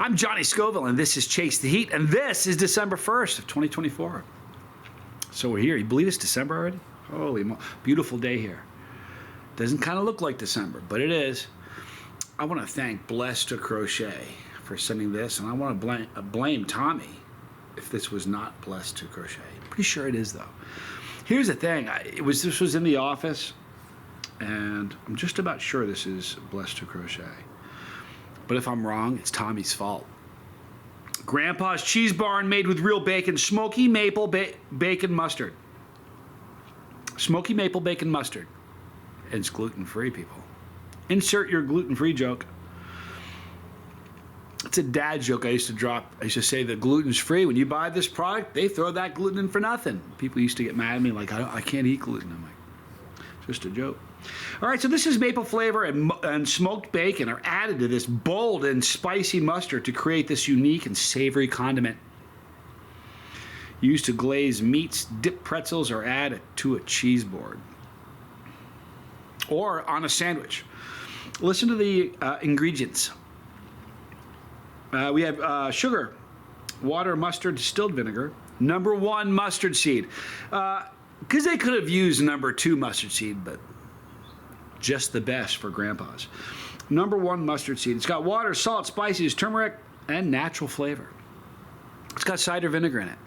I'm Johnny Scoville, and this is Chase the Heat, and this is December 1st of 2024. So we're here. You believe it's December already? Holy beautiful day here. Doesn't kind of look like December, but it is. I want to thank Blessed2crochet for sending this, and I want to blame Tommy if this was not Blessed2crochet. Pretty sure it is, though. Here's the thing. This was in the office, and I'm just about sure this is Blessed2crochet. But if I'm wrong, it's Tommy's fault. Grandpa's Cheesebarn made with real bacon, Smokey maple bacon mustard. Smoky maple bacon mustard. And it's gluten-free, people. Insert your gluten-free joke. It's a dad joke I used to drop. I used to say that gluten's free. When you buy this product, they throw that gluten in for nothing. People used to get mad at me like, I can't eat gluten. I'm like, just a joke. All right, so this is maple flavor and smoked bacon are added to this bold and spicy mustard to create this unique and savory condiment. Used to glaze meats, dip pretzels, or add to a cheese board. Or on a sandwich. Listen to the ingredients. We have sugar, water, mustard, distilled vinegar, #1 mustard seed. Because they could have used #2 mustard seed, but just the best for grandpas. #1 mustard seed. It's got water, salt, spices, turmeric, and natural flavor. It's got cider vinegar in it.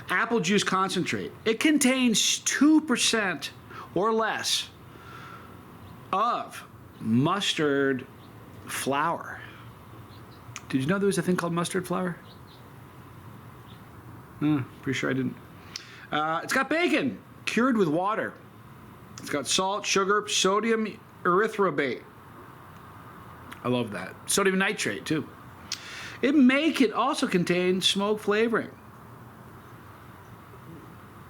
Apple juice concentrate. It contains 2% or less of mustard flour. Did you know there was a thing called mustard flour? Pretty sure I didn't. It's got bacon, cured with water. It's got salt, sugar, sodium erythrobate. I love that. Sodium nitrate, too. It may also contain smoke flavoring.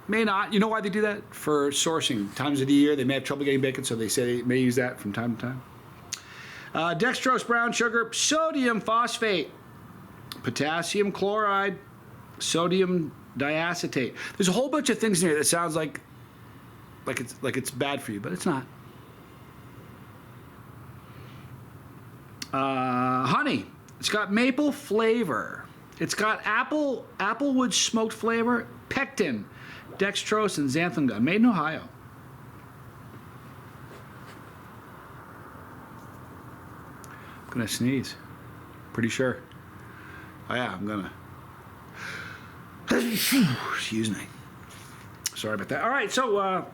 May not. You know why they do that? For sourcing. Times of the year, they may have trouble getting bacon, so they say they may use that from time to time. Dextrose brown sugar, sodium phosphate, potassium chloride, sodium diacetate. There's a whole bunch of things in here that sounds like it's bad for you, but it's not. Honey. It's got maple flavor. It's got applewood smoked flavor, pectin, dextrose, and xanthan gum. Made in Ohio. I'm gonna sneeze. Pretty sure. Oh yeah, I'm gonna. Excuse me. Sorry about that. All right, so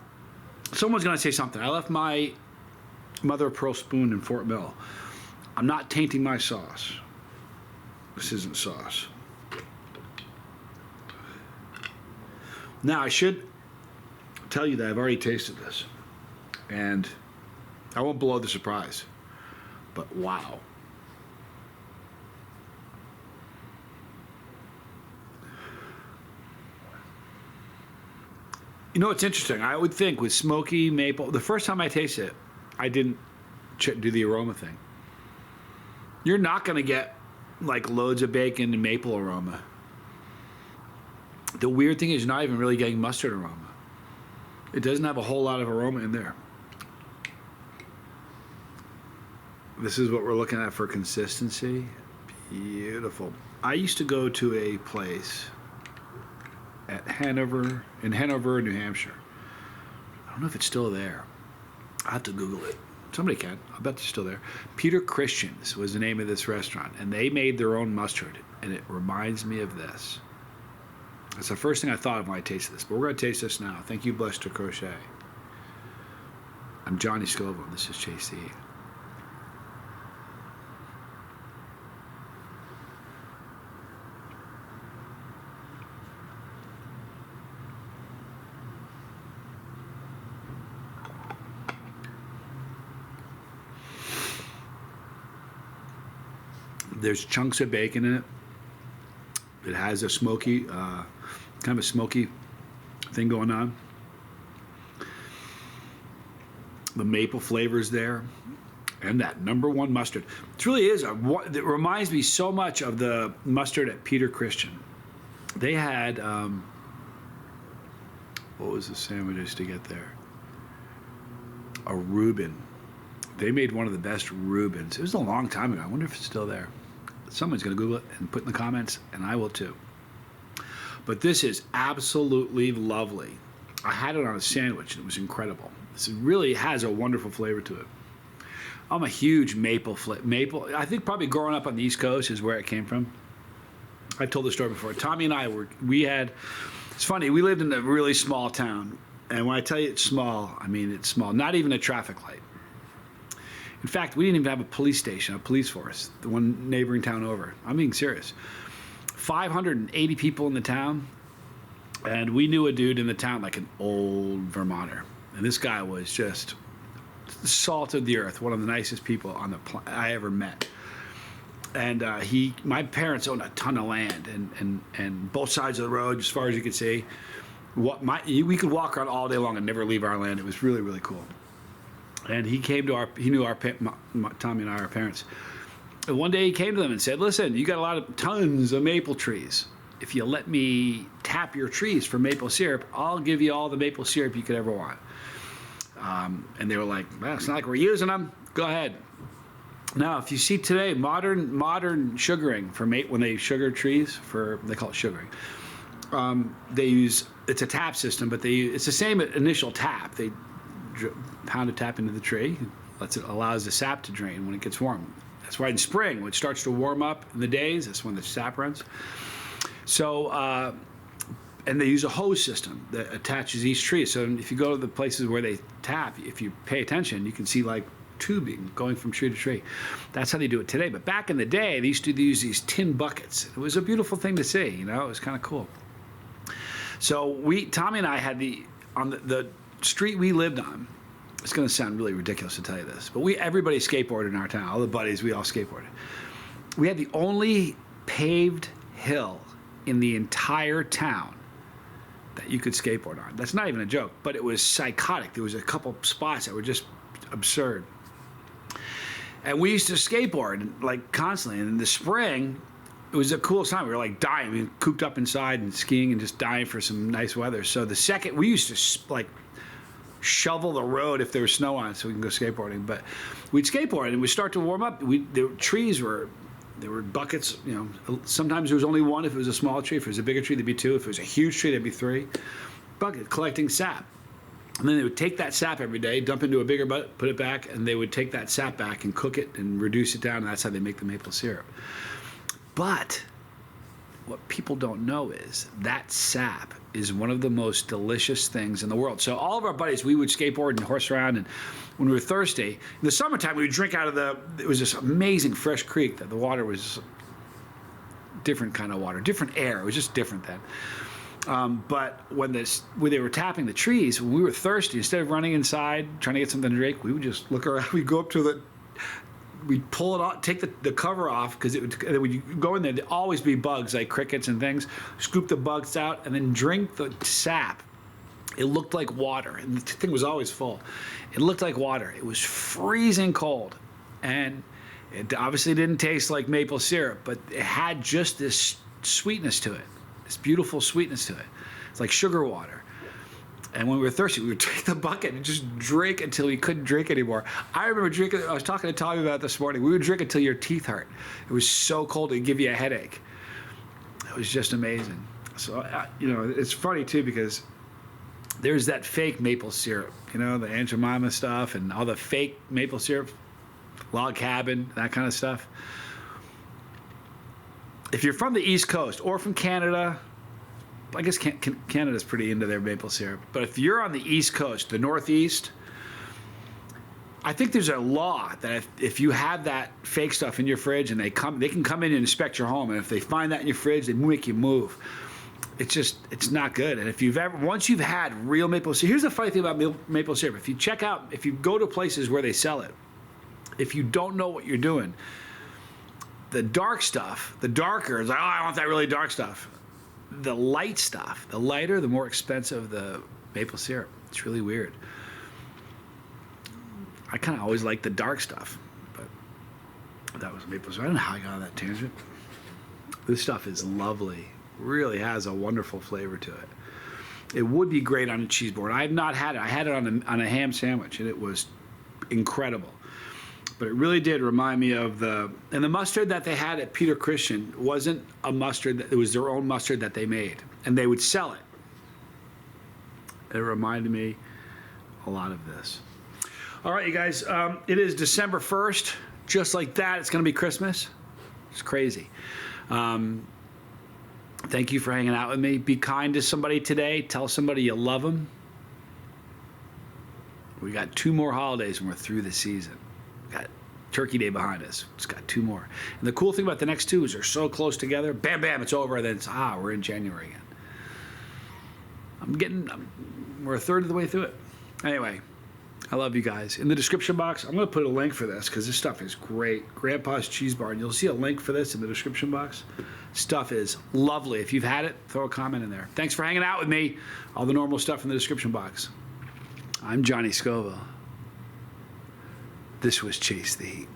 someone's gonna say something. I left my mother of pearl spoon in Fort Mill. I'm not tainting my sauce. This isn't sauce. Now I should tell you that I've already tasted this, and I won't blow the surprise. But wow. You know, it's interesting. I would think with smoky maple, the first time I tasted it, I didn't do the aroma thing. You're not going to get like loads of bacon and maple aroma. The weird thing is you're not even really getting mustard aroma. It doesn't have a whole lot of aroma in there. This is what we're looking at for consistency. Beautiful. I used to go to a place in Hanover, New Hampshire. I don't know if it's still there. I'll have to Google it. Somebody can. I bet it's still there. Peter Christian's was the name of this restaurant, and they made their own mustard, and it reminds me of this. That's the first thing I thought of when I tasted this, but we're going to taste this now. Thank you, Blessed2crochet. I'm Johnny Scoville, and this is Chase the Heat. There's chunks of bacon in it. It has a smoky, kind of a smoky thing going on. The maple flavor's there. And that #1 mustard. It really is. It reminds me so much of the mustard at Peter Christian. They had, what was the sandwiches to get there? A Reuben. They made one of the best Reubens. It was a long time ago. I wonder if it's still there. Someone's going to Google it and put in the comments, and I will too. But this is absolutely lovely. I had it on a sandwich, and it was incredible. This really has a wonderful flavor to it. I'm a huge maple. I think probably growing up on the East Coast is where it came from. I told the story before. Tommy and I it's funny, we lived in a really small town. And when I tell you it's small, I mean it's small. Not even a traffic light. In fact, we didn't even have a police station, a police force, the one neighboring town over. I'm being serious. 580 people in the town, and we knew a dude in the town, like an old Vermonter. And this guy was just the salt of the earth, one of the nicest people on the I ever met. And my parents owned a ton of land, and both sides of the road, as far as you could see. We could walk around all day long and never leave our land. It was really, really cool. And he knew Tommy and I, our parents. And one day he came to them and said, listen, you got tons of maple trees. If you let me tap your trees for maple syrup, I'll give you all the maple syrup you could ever want. And they were like, well, it's not like we're using them. Go ahead. Now, if you see today, modern sugaring when they sugar trees, they call it sugaring. It's a tap system, but it's the same initial tap. They pound a tap into the tree, allows the sap to drain when it gets warm. That's why in spring, when it starts to warm up in the days, that's when the sap runs. So, and they use a hose system that attaches each tree. So if you go to the places where they tap, if you pay attention, you can see like tubing going from tree to tree. That's how they do it today. But back in the day, they used to use these tin buckets. It was a beautiful thing to see, it was kind of cool. So Tommy and I had on the street we lived on. It's going to sound really ridiculous to tell you this, but everybody skateboarded in our town. All the buddies, we all skateboarded. We had the only paved hill in the entire town that you could skateboard on. That's not even a joke, but it was psychotic. There was a couple spots that were just absurd. And we used to skateboard like constantly. And in the spring, it was the coolest time. We were like dying. We were cooped up inside and skiing and just dying for some nice weather. So we used to like shovel the road if there was snow on it so we can go skateboarding. But we'd skateboard and we'd start to warm up. There were buckets, sometimes there was only one if it was a small tree. If it was a bigger tree, there'd be two. If it was a huge tree, there'd be three. Bucket collecting sap. And then they would take that sap every day, dump into a bigger bucket, put it back, and they would take that sap back and cook it and reduce it down, and that's how they make the maple syrup. But what people don't know is that sap is one of the most delicious things in the world. So all of our buddies, we would skateboard and horse around, and when we were thirsty, in the summertime, we would drink out of it was this amazing fresh creek that the water was different kind of water, different air. It was just different then. But when they were tapping the trees, when we were thirsty, instead of running inside trying to get something to drink, we would just look around. We'd go up to we'd pull it off, take the cover off, because when you go in there, there'd always be bugs like crickets and things. Scoop the bugs out and then drink the sap. It looked like water, and the thing was always full. It looked like water. It was freezing cold, and it obviously didn't taste like maple syrup, but it had just this sweetness to it. This beautiful sweetness to it. It's like sugar water. And when we were thirsty, we would take the bucket and just drink until we couldn't drink anymore. I remember drinking, I was talking to Tommy about it this morning. We would drink until your teeth hurt. It was so cold, it'd give you a headache. It was just amazing. So, it's funny too, because there's that fake maple syrup, the Aunt Jemima stuff and all the fake maple syrup, log cabin, that kind of stuff. If you're from the East Coast or from Canada, I guess Canada's pretty into their maple syrup. But if you're on the East Coast, the Northeast, I think there's a law that if you have that fake stuff in your fridge and they can come in and inspect your home, and if they find that in your fridge, they make you move. It's not good. And once you've had real maple syrup, here's the funny thing about maple syrup. If you go to places where they sell it, if you don't know what you're doing, the dark stuff, the darker, is like, I want that really dark stuff. The light stuff, the lighter, the more expensive the maple syrup. It's really weird. I kind of always like the dark stuff, but that was maple syrup. I don't know how I got on that tangent. This stuff is lovely. Really has a wonderful flavor to it. It would be great on a cheeseboard. I have not had it. I had it on a ham sandwich, and it was incredible. but it really did remind me of and the mustard that they had at Peter Christian wasn't a mustard, it was their own mustard that they made, and they would sell it. It reminded me a lot of this. All right, you guys, it is December 1st. Just like that, it's going to be Christmas. It's crazy. Thank you for hanging out with me. Be kind to somebody today. Tell somebody you love them. We got 2 more holidays and we're through the season. We got Turkey Day behind us. Just got 2 more. And the cool thing about the next 2 is they're so close together. Bam, bam, it's over. And then it's, we're in January again. We're a third of the way through it. Anyway, I love you guys. In the description box, I'm going to put a link for this because this stuff is great. Grandpa's Cheesebarn. You'll see a link for this in the description box. Stuff is lovely. If you've had it, throw a comment in there. Thanks for hanging out with me. All the normal stuff in the description box. I'm Johnny Scoville. This was Chase the Heat.